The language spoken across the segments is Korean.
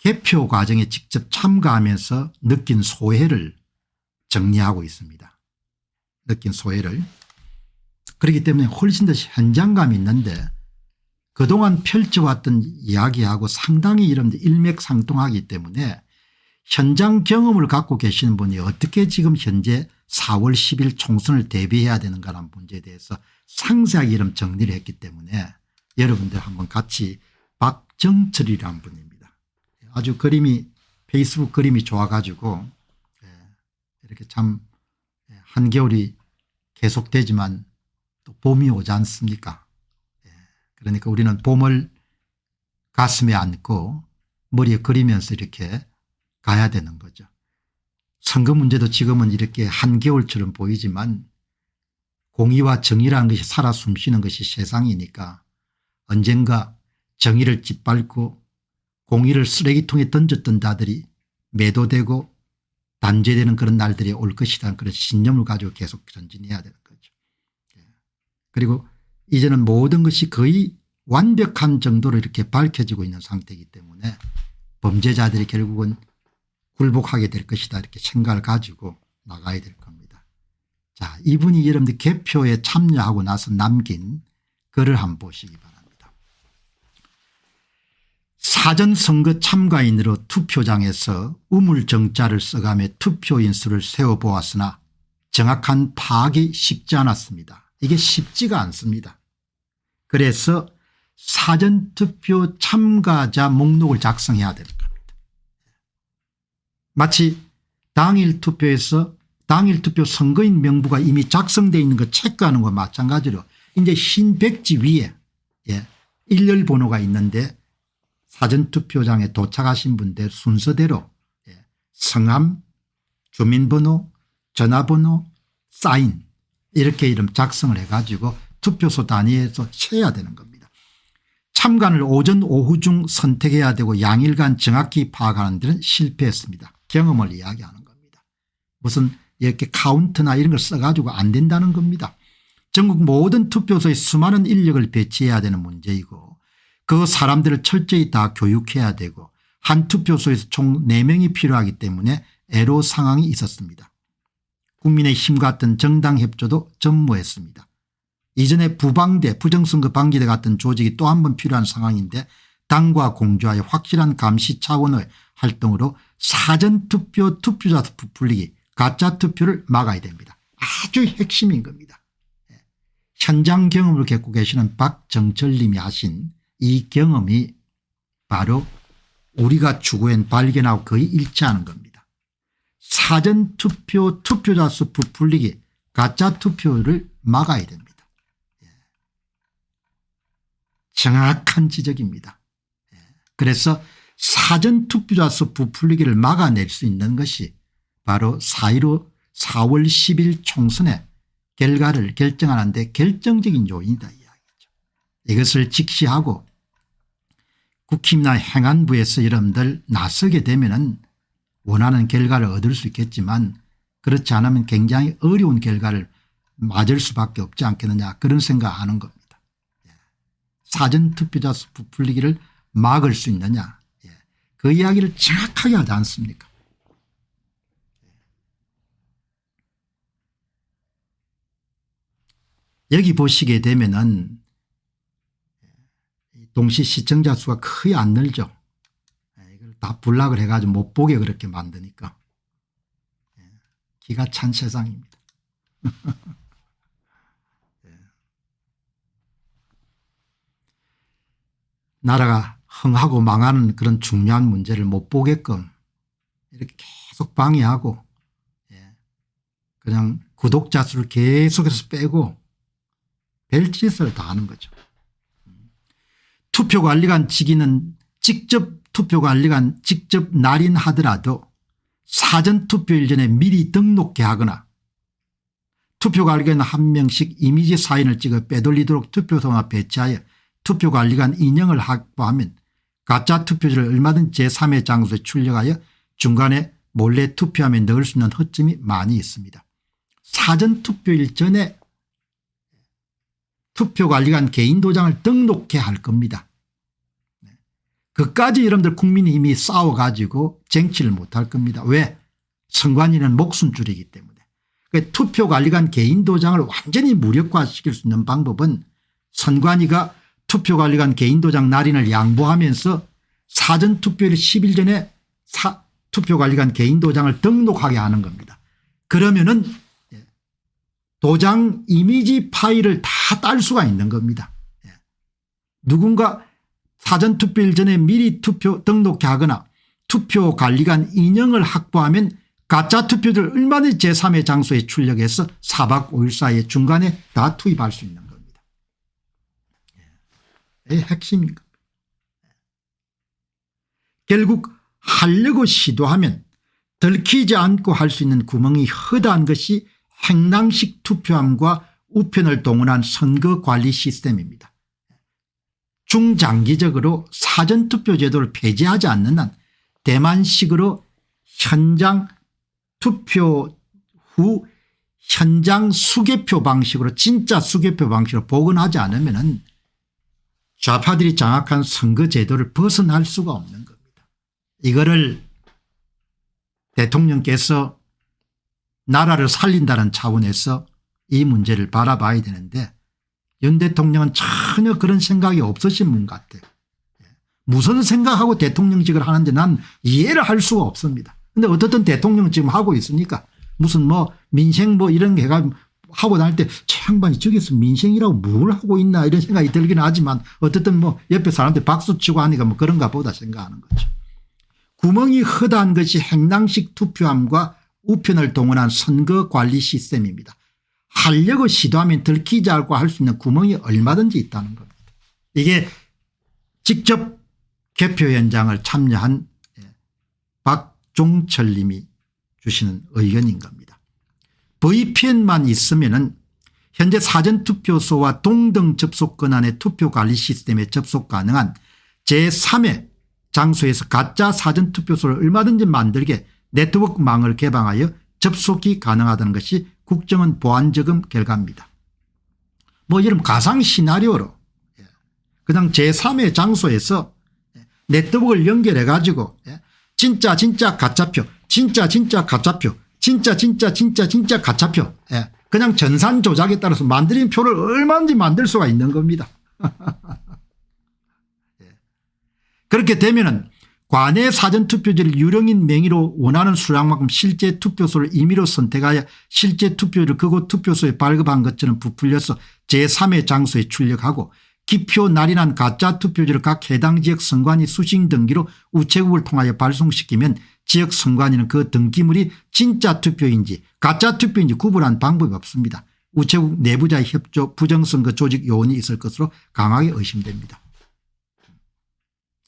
개표 과정에 직접 참가하면서 느낀 소회를 정리하고 있습니다. 느낀 소회를. 그렇기 때문에 훨씬 더 현장감이 있는데 그동안 펼쳐왔던 이야기하고 상당히 여러분들 일맥상통하기 때문에 현장 경험을 갖고 계시는 분이 어떻게 지금 현재 4월 10일 총선을 대비해야 되는가라는 문제에 대해서 상세하게 이런 정리를 했기 때문에 여러분들 한번 같이 박정철이라는 분입니다. 아주 그림이 페이스북 그림이 좋아가지고 이렇게 참 한겨울이 계속되지만 또 봄이 오지 않습니까? 그러니까 우리는 봄을 가슴에 안고 머리에 그리면서 이렇게 가야 되는 거죠. 선거 문제도 지금은 이렇게 한겨울처럼 보이지만 공의와 정의라는 것이 살아 숨쉬는 것이 세상이니까 언젠가 정의를 짓밟고 공의를 쓰레기통에 던졌던 자들이 매도되고 단죄되는 그런 날들이 올 것이라는 그런 신념을 가지고 계속 전진해야 되는 거죠. 그리고 이제는 모든 것이 거의 완벽한 정도로 이렇게 밝혀지고 있는 상태이기 때문에 범죄자들이 결국은 굴복하게 될 것이다 이렇게 생각을 가지고 나가야 될 겁니다. 자, 이분이 여러분들 개표에 참여하고 나서 남긴 글을 한번 보시기 바랍니다. 사전선거 참가인으로 투표장에서 우물정자를 써가며 투표인 수를 세어보았으나 정확한 파악이 쉽지 않았습니다. 이게 쉽지가 않습니다. 그래서 사전투표 참가자 목록을 작성해야 되는 겁니다. 마치 당일 투표에서 당일 투표 선거인 명부가 이미 작성되어 있는 거 체크하는 것과 마찬가지로 이제 흰 백지 위에 일렬 번호가 있는데 사전투표장에 도착하신 분들 순서대로 성함, 주민번호, 전화번호, 사인 이렇게 이름 작성을 해가지고 투표소 단위에서 세야 되는 겁니다. 참관을 오전 오후 중 선택해야 되고 양일간 정확히 파악하는 데는 실패했습니다. 경험을 이야기하는 겁니다. 무슨 이렇게 카운트나 이런 걸 써가지고 안 된다는 겁니다. 전국 모든 투표소에 수많은 인력을 배치해야 되는 문제이고 그 사람들을 철저히 다 교육해야 되고 한 투표소에서 총 4명이 필요하기 때문에 애로 상황이 있었습니다. 국민의힘 같은 정당 협조도 전무했습니다. 이전에 부방대 부정선거 방지대 같은 조직이 또 한 번 필요한 상황인데 당과 공조하여 확실한 감시 차원의 활동으로 사전투표 투표자 부풀리기 가짜투표를 막아야 됩니다. 아주 핵심인 겁니다. 현장 경험을 겪고 계시는 박정철 님이 하신 이 경험이 바로 우리가 추구한 발견하고 거의 일치하는 겁니다. 사전투표 투표자 수 부풀리기 가짜투표를 막아야 됩니다. 정확한 지적입니다. 그래서 사전투표자 수 부풀리기를 막아낼 수 있는 것이 바로 4.15 4월 10일 총선의 결과를 결정하는 데 결정적인 요인이다 이야기죠. 이것을 직시하고 국힘이나 행안부에서 여러분들 나서게 되면은 원하는 결과를 얻을 수 있겠지만 그렇지 않으면 굉장히 어려운 결과를 맞을 수밖에 없지 않겠느냐 그런 생각하는 겁니다. 사전투표자 수 부풀리기를 막을 수 있느냐 그 이야기를 정확하게 하지 않습니까? 여기 보시게 되면은 동시 시청자 수가 거의 안 늘죠. 이걸 다 블락을 해가지고 못 보게 그렇게 만드니까 기가 찬 세상입니다. 나라가 흥하고 망하는 그런 중요한 문제를 못 보게끔 이렇게 계속 방해하고 그냥 구독자 수를 계속해서 빼고 별짓을 다 하는 거죠. 투표관리관 직위는 직접 투표관리관 직접 날인하더라도 사전투표일 전에 미리 등록해 하거나 투표관리관 한 명씩 이미지 사인을 찍어 빼돌리도록 투표소나 배치하여 투표관리관 인형을 확보하면 가짜투표지를 얼마든 제3의 장소에 출력하여 중간에 몰래 투표함에 넣을 수 있는 허점이 많이 있습니다. 사전투표일 전에 투표관리관 개인 도장을 등록해야 할 겁니다. 그까지 여러분들 국민의힘이 싸워가지고 쟁취를 못할 겁니다. 왜? 선관위는 목숨줄이기 때문에. 투표관리관 개인 도장을 완전히 무력화시킬 수 있는 방법은 선관위가 투표관리관 개인 도장 날인을 양보하면서 사전투표일 10일 전에 투표관리관 개인 도장을 등록하게 하는 겁니다. 그러면은 도장 이미지 파일을 다 딸 수가 있는 겁니다. 누군가 사전투표일 전에 미리 투표 등록해 하거나 투표관리관 인형을 확보하면 가짜 투표들 얼마든지 제3의 장소에 출력해서 4박 5일 사이에 중간에 다 투입할 수 있는 겁니다. 이게 핵심인 겁니다. 결국 하려고 시도하면 들키지 않고 할 수 있는 구멍이 허다한 것이 행랑식 투표함과 우편을 동원한 선거관리 시스템입니다. 중장기적으로 사전투표 제도를 폐지하지 않는 한 대만식으로 현장 투표 후 현장 수개표 방식으로 진짜 수개표 방식으로 복원하지 않으면 좌파들이 장악한 선거 제도를 벗어날 수가 없는 겁니다. 이거를 대통령께서 나라를 살린다는 차원에서 이 문제를 바라봐야 되는데 윤 대통령은 전혀 그런 생각이 없으신 분 같아요. 무슨 생각하고 대통령직을 하는데 난 이해를 할 수가 없습니다. 그런데 어떻든 대통령 지금 하고 있으니까 무슨 뭐 민생 뭐 이런 게 하고 다닐 때 저 양반이 저기서 민생이라고 뭘 하고 있나 이런 생각이 들긴 하지만 어쨌든 뭐 옆에 사람들 박수 치고 하니까 뭐 그런가 보다 생각하는 거죠. 구멍이 허다한 것이 행랑식 투표함과 우편을 동원한 선거관리 시스템입니다. 하려고 시도하면 들키지 않고 할 수 있는 구멍이 얼마든지 있다는 겁니다. 이게 직접 개표 현장을 참여한 박종철 님이 주시는 의견인 겁니다. VPN만 있으면은 현재 사전투표소와 동등 접속 권한의 투표관리 시스템에 접속 가능한 제3의 장소에서 가짜 사전투표소를 얼마든지 만들게 네트워크망을 개방하여 접속이 가능하다는 것이 국정원 보안점검 결과입니다. 뭐 이런 가상 시나리오로 그냥 제3의 장소에서 네트워크를 연결해 가지고 진짜 가짜표 진짜 가짜표 진짜 가짜표 그냥 전산 조작에 따라서 만들인 표를 얼마든지 만들 수가 있는 겁니다. 그렇게 되면은 관내 사전투표지를 유령인 명의로 원하는 수량만큼 실제 투표소를 임의로 선택하여 실제 투표를 그곳 투표소에 발급한 것처럼 부풀려서 제3의 장소에 출력하고 기표 날인한 가짜 투표지를 각 해당 지역 선관위 수신 등기로 우체국을 통하여 발송시키면 지역 선관위는 그 등기물이 진짜 투표인지 가짜 투표인지 구분한 방법이 없습니다. 우체국 내부자의 협조 부정선거 조직 요원이 있을 것으로 강하게 의심됩니다.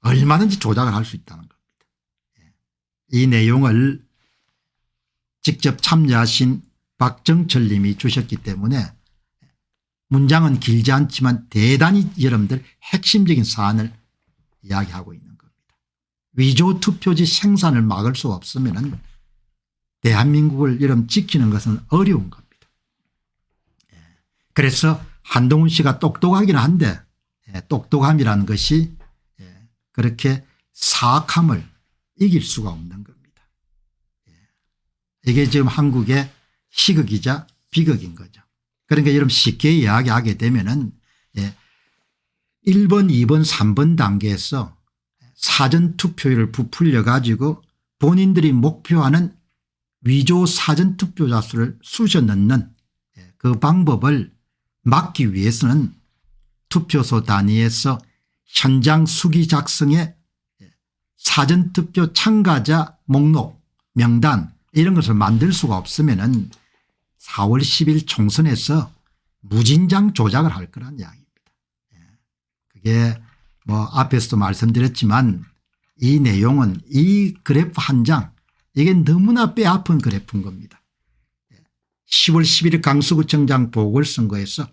얼마든지 조작을 할 수 있다는 겁니다. 이 내용을 직접 참여하신 박정철 님이 주셨기 때문에 문장은 길지 않지만 대단히 여러분들 핵심적인 사안을 이야기하고 있는 겁니다. 위조 투표지 생산을 막을 수 없으면 대한민국을 여러분 지키는 것은 어려운 겁니다. 그래서 한동훈 씨가 똑똑하긴 한데 똑똑함이라는 것이 그렇게 사악함을 이길 수가 없는 겁니다. 이게 지금 한국의 희극이자 비극인 거죠. 그러니까 여러분 쉽게 이야기하게 되면은 1번 2번 3번 단계에서 사전투표율을 부풀려 가지고 본인들이 목표하는 위조 사전투표자 수를 쑤셔 넣는 그 방법을 막기 위해서는 투표소 단위에서 현장 수기 작성에 사전투표 참가자 목록 명단 이런 것을 만들 수가 없으면은 4월 10일 총선에서 무진장 조작을 할 거란 이야기입니다. 그게 뭐 앞에서도 말씀드렸지만 이 내용은 이 그래프 한 장 이게 너무나 뼈아픈 그래프인 겁니다. 10월 11일 강서구청장 보궐선거에서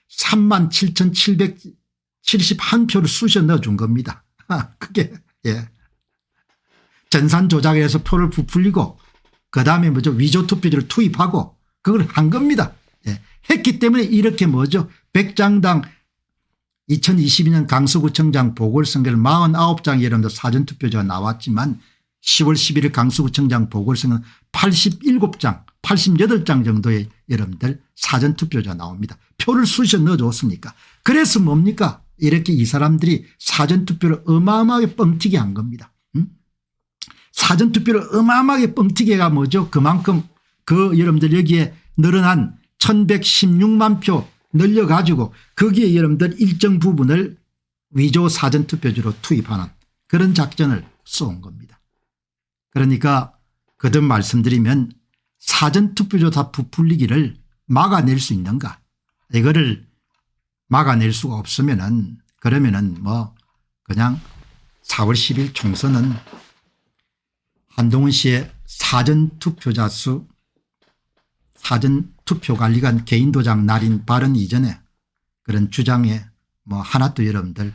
37,771표를 쑤셔 넣어준 겁니다. 그게 전산 조작을 해서 표를 부풀리고 그다음에 뭐죠 위조 투표지를 투입하고 그걸 한 겁니다. 했기 때문에 이렇게 뭐죠 100장당 2022년 강서구청장 보궐선거를 49장의 여러분들 사전투표제가 나왔지만 10월 11일 강서구청장 보궐선거는 87장 88장 정도의 여러분들 사전투표제가 나옵니다. 표를 쑤셔 넣어줬습니까? 그래서 뭡니까? 이렇게 이 사람들이 사전투표를 어마어마하게 뻥튀기 한 겁니다. 사전투표를 어마어마하게 뻥튀기가 뭐죠? 그만큼 그 여러분들 여기에 늘어난 1116만 표 늘려가지고 거기에 여러분들 일정 부분을 위조 사전투표지로 투입하는 그런 작전을 쏘은 겁니다. 그러니까 거듭 말씀드리면 사전투표조 다 부풀리기를 막아낼 수 있는가? 이거를 막아낼 수가 없으면은 그러면은 뭐 그냥 4월 10일 총선은 한동훈 씨의 사전투표자 수 사전투표관리관 개인도장 날인 발언 이전에 그런 주장에 뭐 하나도 여러분들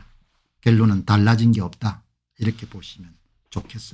결론은 달라진 게 없다 이렇게 보시면 좋겠습니다.